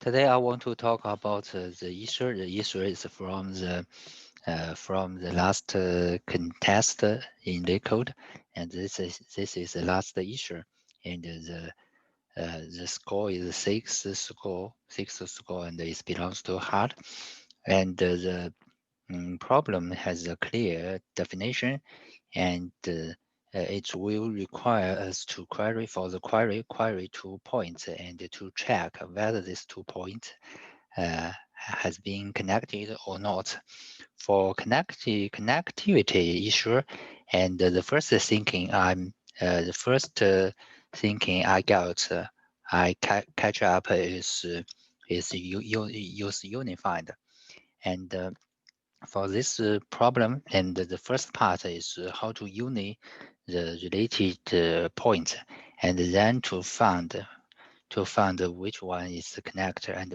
Today I want to talk about the issue. The issue is from the last contest in LeetCode, and this is the last issue, and the score is six score, and it belongs to hard, and the problem has a clear definition, and it will require us to query for the query 2 points and to check whether this 2 point has been connected or not. For connectivity issue, and the first thinking I got, I catch up is use unified, and for this problem, and the first part is how to uni the related points, and then to find which one is the connector and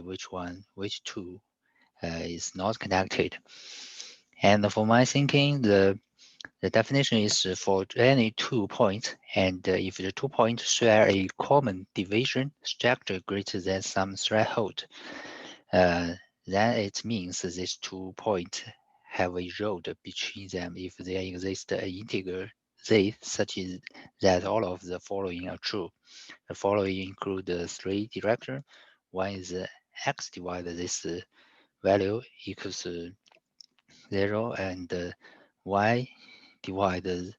which two is not connected. And for my thinking, the definition is for any 2 points, and if the 2 points share a common division structure greater than some threshold, then it means these 2 points have a road between them if there exists an integer z such that all of the following are true. The following include the 3 directions. One is x divided this value equals 0, and y divided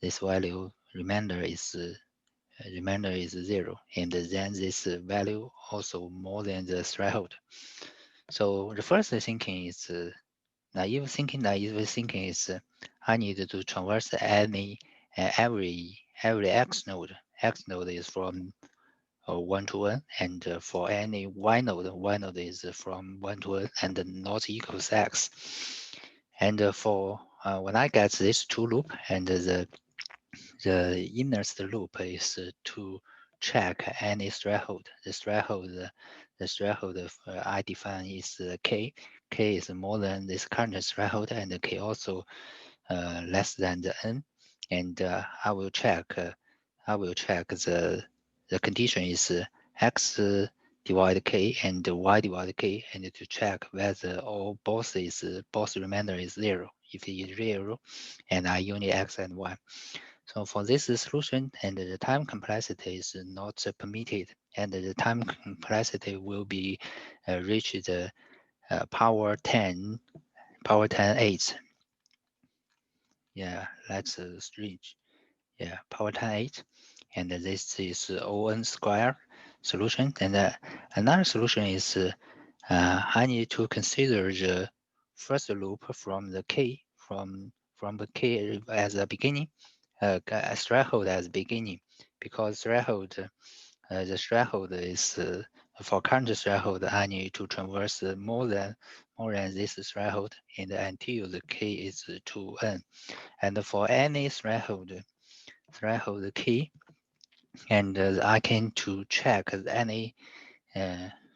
this value remainder is 0, and then this value also more than the threshold. So the first thinking is naive thinking is I need to traverse every x node. X node is from 1 to n, and for any y node is from 1 to n and not equals x. And for when I get this 2 loop, and the innerst loop is to check any threshold. The threshold I define is k. K is more than this current threshold, and k also less than the n. And I will check. The condition is x divide k and y divide k, and to check whether both remainder is 0. If it is 0, and I unit x and y. So for this solution, and the time complexity is not permitted, and the time complexity will be reached power 10 8. Yeah, let's reach. Yeah, power 10 8, and this is O(n) square solution. And another solution is I need to consider the first loop from the k from the k as a beginning, threshold as beginning, because the threshold is for current threshold, I need to traverse more than this threshold, and until the k is 2n. And for any threshold key, and I can to check any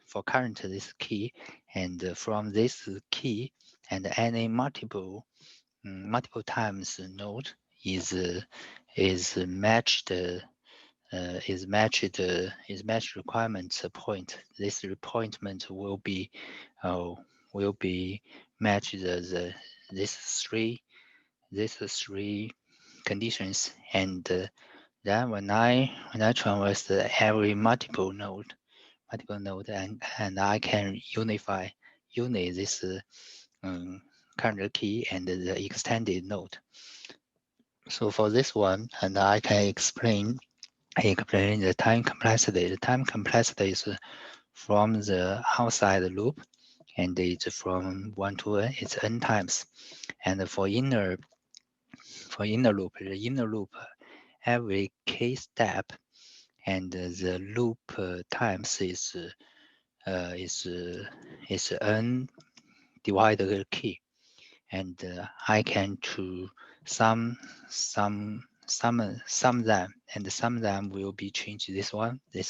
for current this key, and from this key, and any multiple times node is matched requirement point. This appointment will be matched these three conditions, and then when I traverse every multiple node, and I can unit this current key and the extended node. So for this one, and I can explain the time complexity. The time complexity is from the outside loop, and it's from 1 to n. It's n times. And for inner loop, every k step, and the loop times is n divided k, and I can to sum them, and sum them will be changed this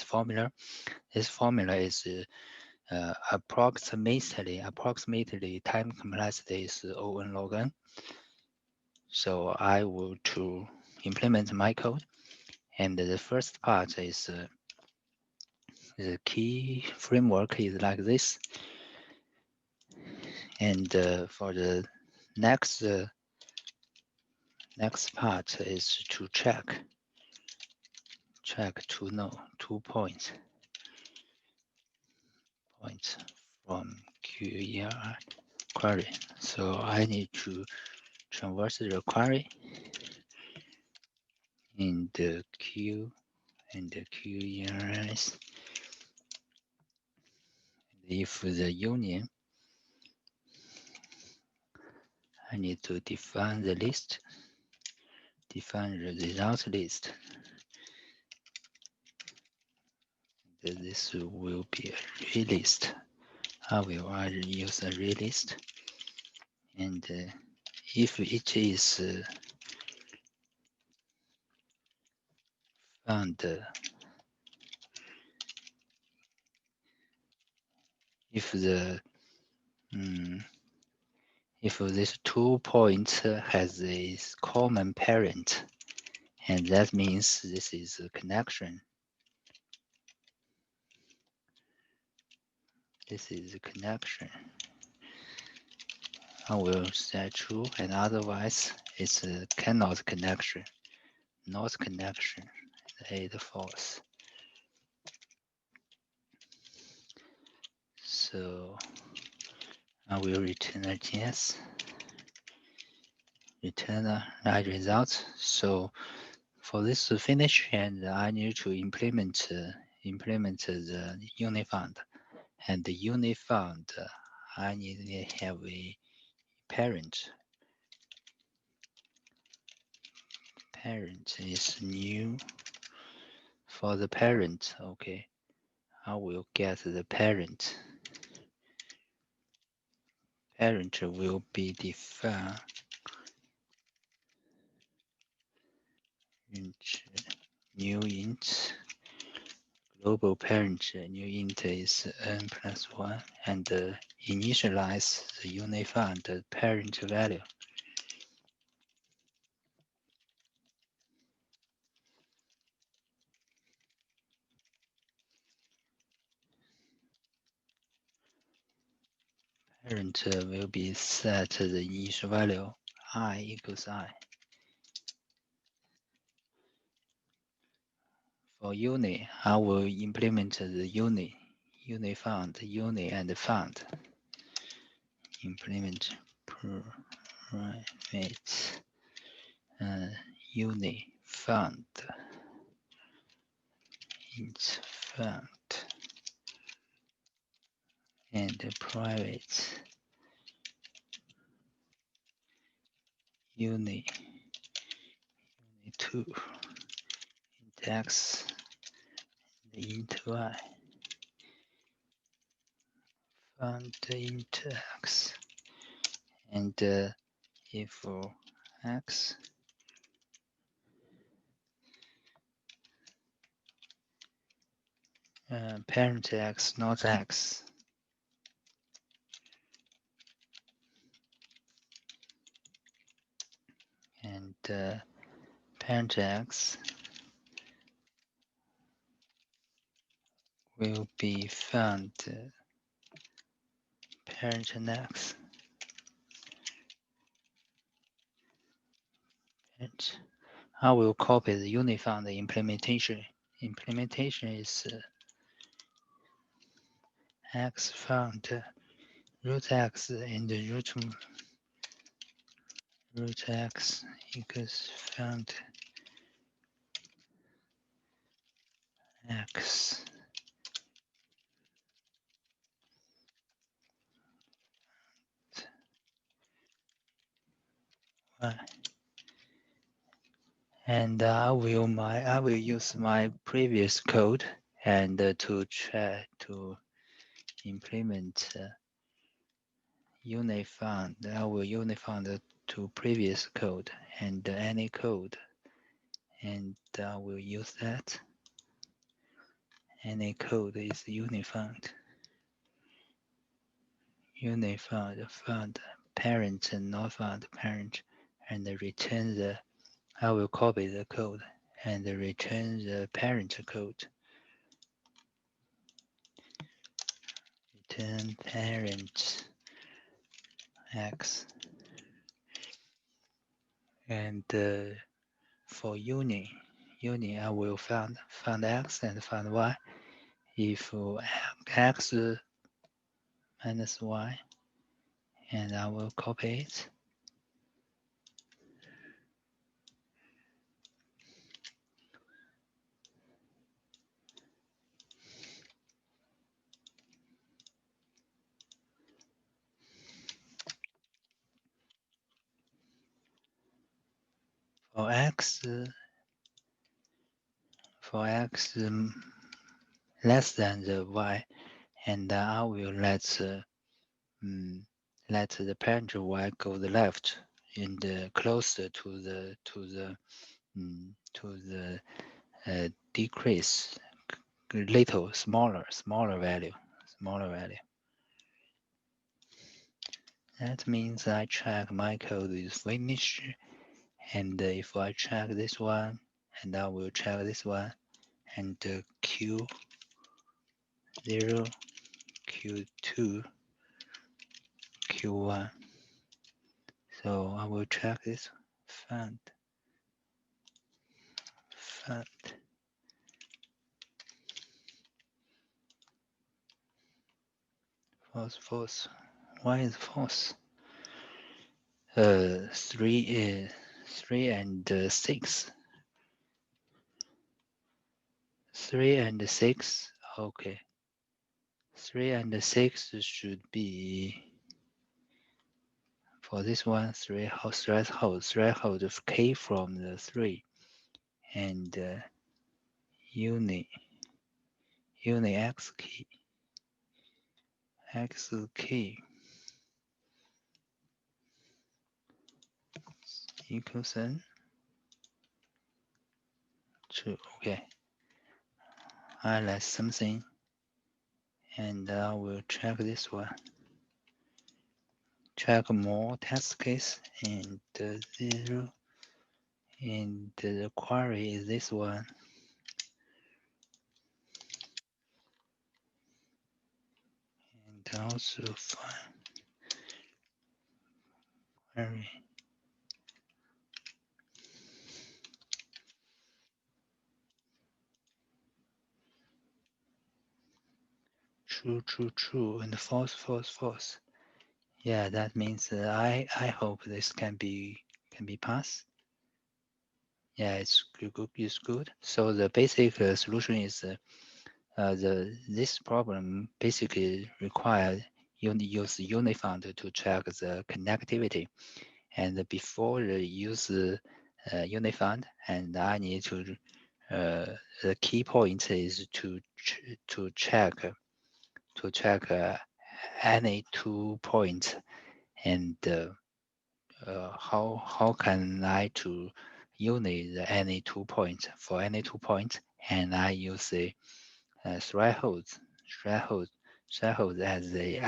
formula. This formula is approximately time complexity is O(n) log n. So I will to implement my code, and the first part is The key framework is like this. And for the next part is to check two points from QER query. So I need to traverse the query in the Q and the QERS. If the union, I need to define the list, define the result list. This will be a array list. I will use a array list. And if it is found, if this 2 point has a common parent, and that means this is a connection. This is a connection. I will set true, and otherwise it's a cannot connection, not connection, and false. So I will return a yes, return a right result. So for this to finish, and I need to implement the unit found, and the unit found I need to have a parent. Parent is new. For the parent, okay, I will get the parent. Parent will be defined new int. Global parent new int is n+1, and initialize the unit found parent value. Parent will be set the initial value I equals I. For unit, I will implement the unit found, unit and found. Implement private unit found int found and private unit 2 int x int y found int x, and if x parent x not x, and parent x will be found parent x. And I will copy the unit found implementation. Implementation is x found root x and root x equals found x y. And I will use my previous code and to try to implement unit found. I will unit found to previous code and any code, and I will use that. Any code is unit found. Unit found parent and not found parent, and return the. I will copy the code and return the parent code. return parent x, and for union I will find x and find y. If x minus y, and I will copy it. For x less than the y, and I will let the parent y go the left and closer to the decrease, little smaller value. That means I check my code is finished, and if I check this one, and I will check this one, and Q0, Q2, Q1. So I will check this. Find false. Why is false? 3 and 6. 3 and 6. Okay. 3 and 6 should be, for this one, threshold of k from the 3, and unit x key equals n to, okay. I like something, and I will check this one. Check more test case, and 0, and the query is this one. And also find query. True, and false. Yeah, that means I hope this can be passed. Yeah, it's good. So the basic solution is this problem basically requires use Unifund to check the connectivity, and before the use Unifund, and I need to the key point is to check any 2 points, and how can I to unit any 2 points for any 2 points, and I use the threshold as the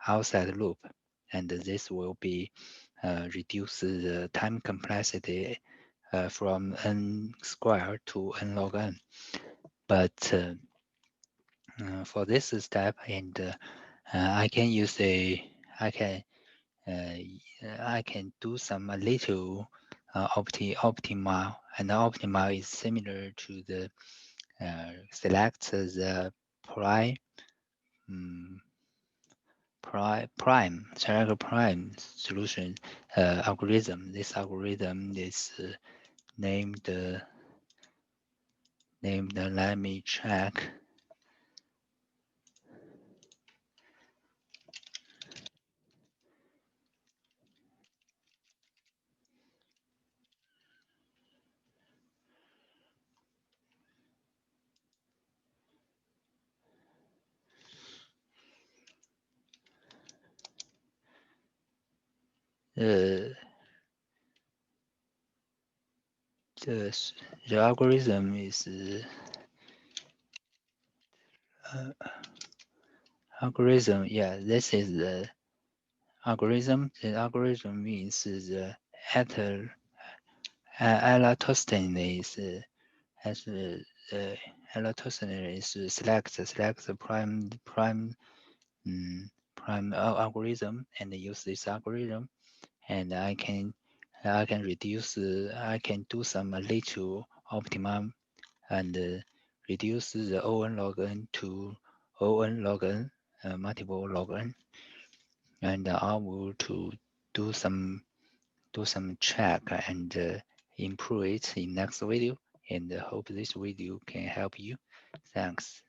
outside loop, and this will be reduce the time complexity from n squared to n log n. But for this step, and I can use I can do some little optimal, and optimal is similar to the select the select prime solution algorithm. This algorithm is named. Let me check. The algorithm is algorithm. Yeah, this is the algorithm. The algorithm means the Eratosthenes as Eratosthenes select the prime prime algorithm and use this algorithm, and I can reduce I can do some little optimum and reduce the O(n) log n to O(n) log n, multiple log n, and I will to do some check and improve it in next video, and hope this video can help you. Thanks.